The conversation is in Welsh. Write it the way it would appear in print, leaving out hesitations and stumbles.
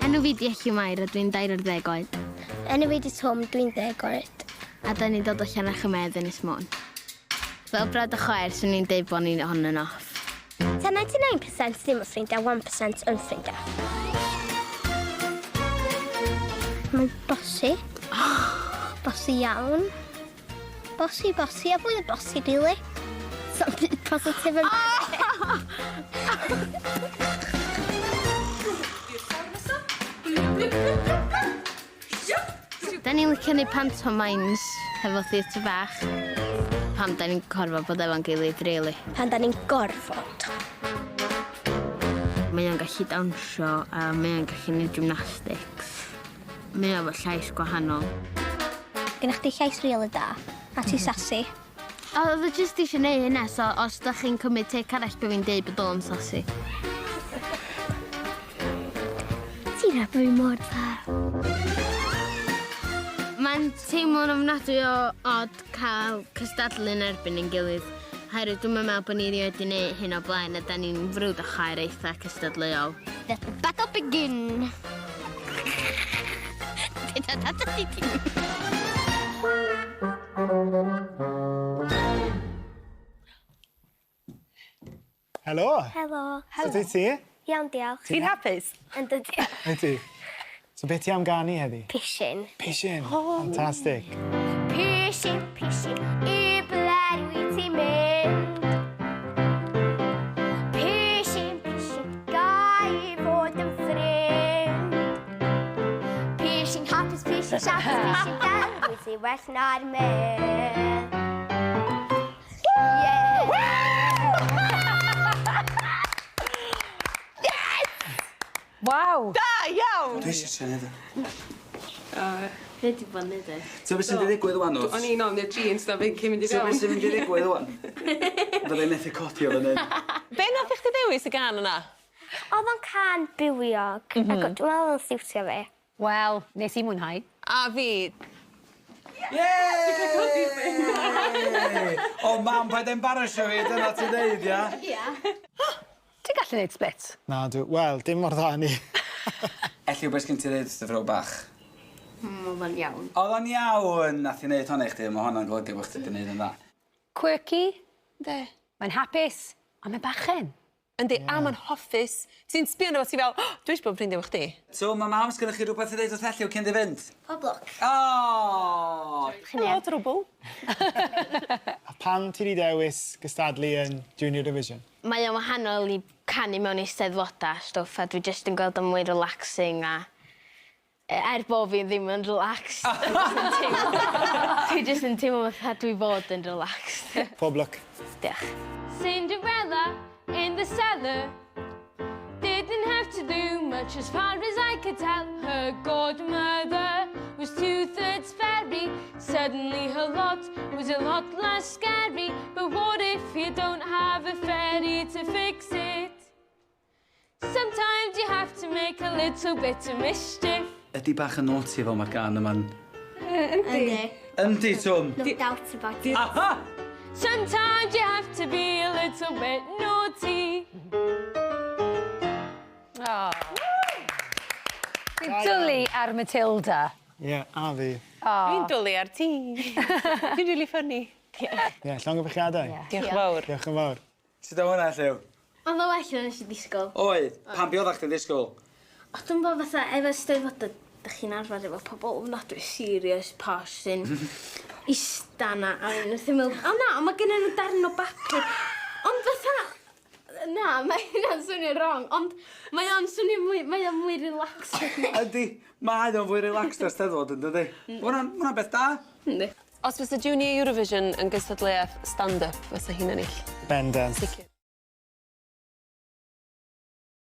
Enw fi di Elliw a dwi'n 20 oed. Enw fi di Twm, dwi'n 10 oed. A da ni'n dod o Llanach y Medd yn Ysmôn. Fel brad o chwaer, swn i'n deud bod ni'n on and off. Ta 99% ddim yn ffrindiau, 1% yn ffrindiau. Mae'n bosi. Bosi iawn. Bosi, a fwy o bosi, really. Something positive yn Da ni'n licio neud pantomimes hefo theatr bach. Pam da ni'n corfod bod efo'n gilydd, really. pan da ni'n gorfod. Mae o'n gallu dawnsio a mae o'n gallu neud gymnastics. Mae o'n efo llais gwahanol. Gynnech chi llais rili da, a ti sasi. O, oedd o jyst eisiau neud hynna, so os da chi'n cymryd teg arall bod fi'n deud bod o'n sasi. Ti'n rhaid bod fi mor dda. Mae'n teimlo'n ofnadwy o od cael cystadlu yn erbyn ein gilydd. Herwydd dwi'n meddwl bod ni rioed wedi neud hyn o blaen a da ni'n frwd o chair eitha cystadleuol. Let the battle begin. Helo. Helo. So ti ti? Iawn, diolch. Ti'n hapus? Yn dydi. Ydy. So beth ti am ganu heddi? Pishin. Pishin. Fantastic. Pishin, i ble dwi ti mynd. Pishin, gai fod yn ffrind. Pishin hapus, pishin siapus, pishin gan, dwi ti well na'r mynd. Waw! Da, iawn! Dwi eisiau siarad edrych. Fe di bod yn neud e. Ti'n beth sy'n wedi digwydd wan wrth? O'n i'n ofnau'r jeans na fi'n cyn mynd i Ti'n fewn. beth sy'n wedi digwydd wan? Byddai methu codi o fan hyn. Be nath i chdi dewis y gan yna? Oedd o'n can bywiog, ac dwi'n meddwl o'n siwtio fi. Wel, nes i mwynhau. A fi. O, mam, paid embarasio fi, dyna ti'n neud, ia? Ti'n gallu neud split? Na, wel, dim mor dda ni. Elliw, beth sgyn ti ddeud wrth y ffrog bach? Oedd o'n iawn. Oedd o'n iawn, nath i neud honna i chdi, mae hwnna'n golygu bod chdi wedi neud yn dda. Quirky, De. mae'n hapus, a mae'n bachen. Yndi, a ma'n hoffus. Ti'n sbio na fo ti fel, dwi eisiau bod yn ffrindiau efo chdi. So, mae mam sgynnych chi rhywbeth i ddeud wrth Elliw cyn di fynd? Poblwc. O! O, drwbl. A pam ti wedi dewis gystadlu yn Junior Eurovision? Mae o'n wahanol i canu mewn eisteddfoda stwff a dwi jyst yn gweld o'n mwy relaxing a bod fi ddim yn relaxed. Dwi jyst yn teimlo fatha dwi fod yn relaxed. Pob lwc. Diolch. Cinderella in the cellar didn't have to do much as far as I could tell. Her godmother was 2/3 fairy. Suddenly her lot was a lot less scary. But what if you don't have a fairy to fix it? Sometimes you have to make a little bit of mischief. Ydy bach yn naughty fel mae'r gan yma'n... Yndi. Yndi, Twm? No doubt about it. Aha! Sometimes you have to be a little bit naughty. Dwi'n dwlu ar Matilda. Ie, a fi. Fi'n dwlu ar ti. Fi'n really funny. Ie, llongyfechiadau. Diolch fawr. Diolch yn fawr. Sut o hwnna, Elliw? Ond o well yn ysg disgwyl. Oedd, pan bi oeddach chdi ddisgwyl? O, dwi'n bod fatha efo steddfodau, da chi'n arfer efo pobl ofnadwy serious, posh, sy'n ista na, a yn wrth ymwyl, o na, mae gen nhw darn o bapur. Ond fatha, na, mae hynna'n swnio wrong, ond mae o'n swnio mwy relaxed. Ydy, mae o'n fwy relaxed ar steddfod, yn dydi? Hwna'n beth da? Yndi. Os fysa Junior Eurovision yn gystadleuaeth stand-up, fysa hi'n ennill. Bendant. Sicr.